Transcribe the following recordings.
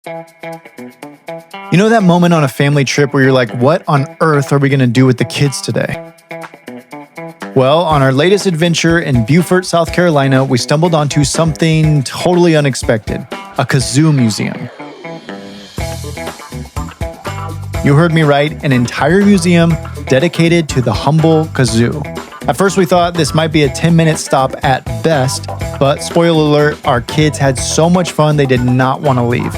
You know that moment on a family trip where you're like, what on earth are we going to do with the kids today? Well, on our latest adventure in Beaufort, South Carolina, we stumbled onto something totally unexpected, a Kazoo Museum. You heard me right, an entire museum dedicated to the humble kazoo. At first we thought this might be a 10-minute stop at best, but spoiler alert, our kids had so much fun they did not want to leave.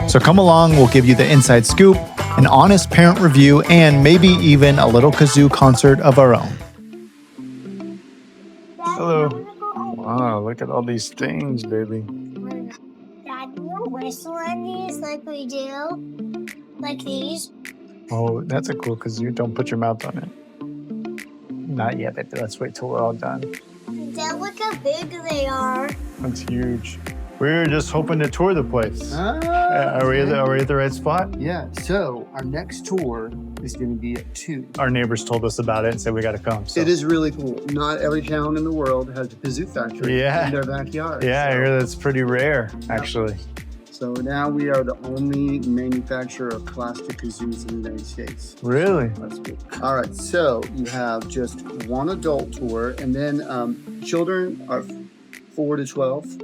So come along, we'll give you the inside scoop, an honest parent review, and maybe even a little kazoo concert of our own. Hello. Wow, look at all these things, baby. Dad, do you whistle on these like we do? Like these? Oh, that's a cool kazoo. Don't put your mouth on it. Not yet, baby. Let's wait till we're all done. Dad, look how big they are. That's huge. We were just hoping to tour the place. Are we at the right spot? Yeah, so our next tour is going to be at 2. Our neighbors told us about it and said we got to come. So. It is really cool. Not every town in the world has a kazoo factory in their backyard. Yeah, I hear that's pretty rare, actually. So now we are the only manufacturer of plastic kazoos in the United States. Really? That's cool. All right, so you have just one adult tour, and then children are 4 to 12.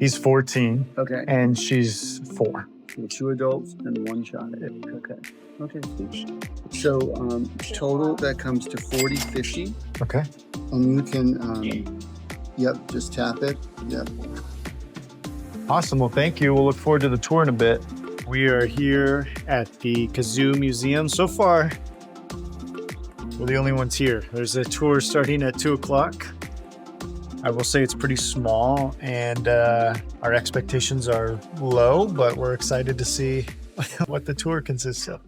He's 14. Okay. And she's 4. So 2 adults and 1 child. Okay. So total that comes to $40.50. Okay. And you can, just tap it. Yep. Awesome. Well, thank you. We'll look forward to the tour in a bit. We are here at the Kazoo Museum. So far, we're the only ones here. There's a tour starting at 2 o'clock. I will say it's pretty small, and our expectations are low, but we're excited to see what the tour consists of.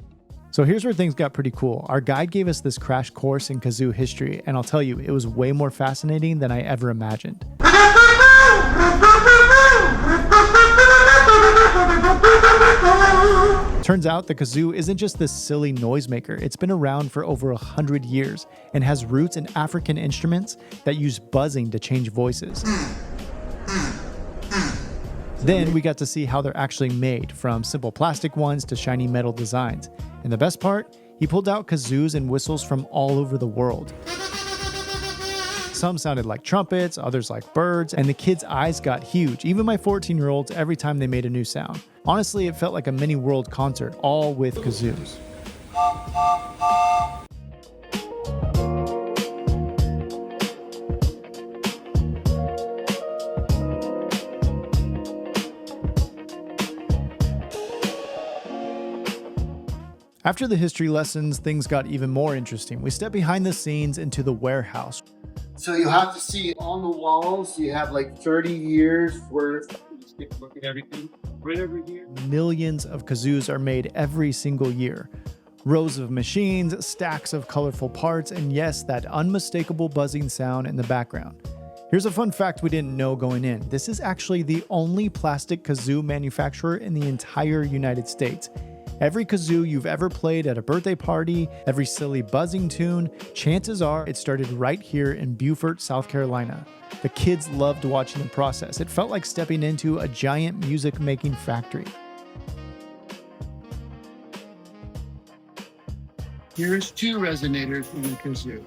So here's where things got pretty cool. Our guide gave us this crash course in kazoo history, and I'll tell you, it was way more fascinating than I ever imagined. Turns out the kazoo isn't just this silly noisemaker. It's been around for over 100 years and has roots in African instruments that use buzzing to change voices. Then we got to see how they're actually made, from simple plastic ones to shiny metal designs. And the best part, he pulled out kazoos and whistles from all over the world. Some sounded like trumpets, others like birds, and the kids' eyes got huge, even my 14-year-olds, every time they made a new sound. Honestly, it felt like a mini world concert, all with kazoos. After the history lessons, things got even more interesting. We stepped behind the scenes into the warehouse. So you have to see on the walls, you have like 30 years worth. Just take a look at everything right over here. Millions of kazoos are made every single year. Rows of machines, stacks of colorful parts, and yes, that unmistakable buzzing sound in the background. Here's a fun fact we didn't know going in. This is actually the only plastic kazoo manufacturer in the entire United States. Every kazoo you've ever played at a birthday party, every silly buzzing tune, chances are it started right here in Beaufort, South Carolina. The kids loved watching the process. It felt like stepping into a giant music-making factory. Here's 2 resonators in the kazoo.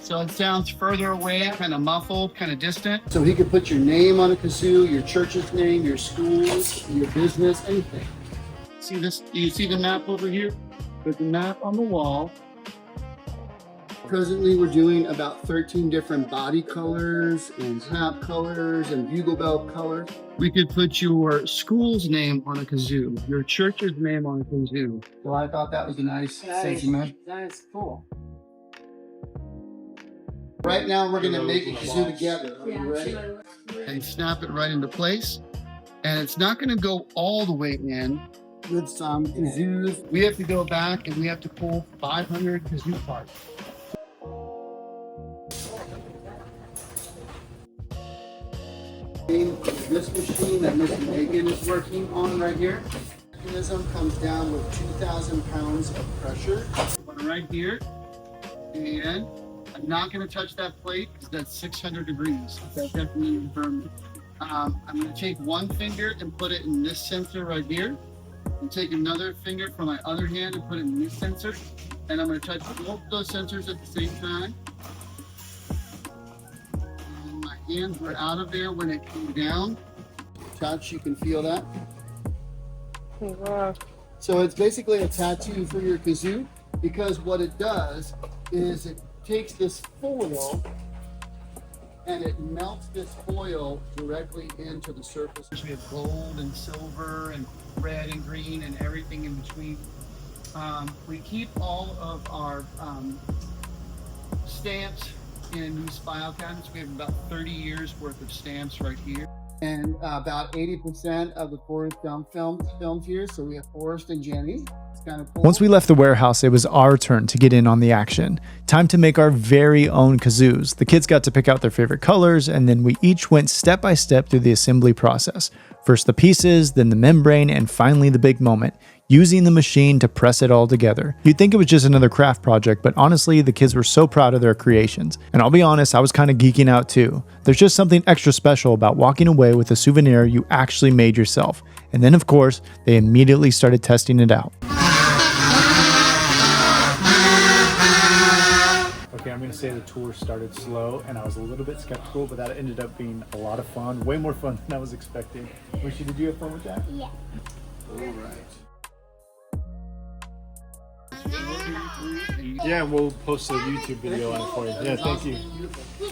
So it sounds further away, kind of muffled, kind of distant. So he could put your name on a kazoo, your church's name, your schools, your business, anything. See this? You see the map over here? There's a map on the wall. Presently, we're doing about 13 different body colors and hat colors and bugle bell colors. We could put your school's name on a kazoo, your church's name on a kazoo. So I thought that was a nice sentiment. That's cool. Right now, we're going to make a kazoo together. Are you ready? And snap it right into place. And it's not going to go all the way in. With some kazoos, we have to go back and we have to pull 500 kazoo parts. This machine that Mr. Megan is working on right here, the mechanism comes down with 2,000 pounds of pressure. One right here, and I'm not going to touch that plate because that's 600 degrees. That's definitely burn. I'm going to take one finger and put it in this sensor right here, and take another finger from my other hand and put it in this sensor, and I'm going to touch both those sensors at the same time. And my hands were out of there when it came down. Touch, you can feel that. Wow. So it's basically a tattoo for your kazoo, because what it does is it takes this foil and it melts this foil directly into the surface. We have gold and silver and red and green and everything in between. We keep all of our stamps in these file cabinets. We have about 30 years worth of stamps right here. And about 80% of the Forrest Gump filmed here. So we have Forrest and Jenny. It's kind of cool. Once we left the warehouse, it was our turn to get in on the action. Time to make our very own kazoos. The kids got to pick out their favorite colors, and then we each went step by step through the assembly process. First the pieces, then the membrane, and finally the big moment, using the machine to press it all together. You'd think it was just another craft project, but honestly, the kids were so proud of their creations. And I'll be honest, I was kind of geeking out too. There's just something extra special about walking away with a souvenir you actually made yourself. And then of course, they immediately started testing it out. Okay, I'm going to say the tour started slow and I was a little bit skeptical, but that ended up being a lot of fun, way more fun than I was expecting. Wishy, did you have fun with that? Yeah. All right. Yeah, we'll post a YouTube video on it for you. Yeah, thank you. Beautiful.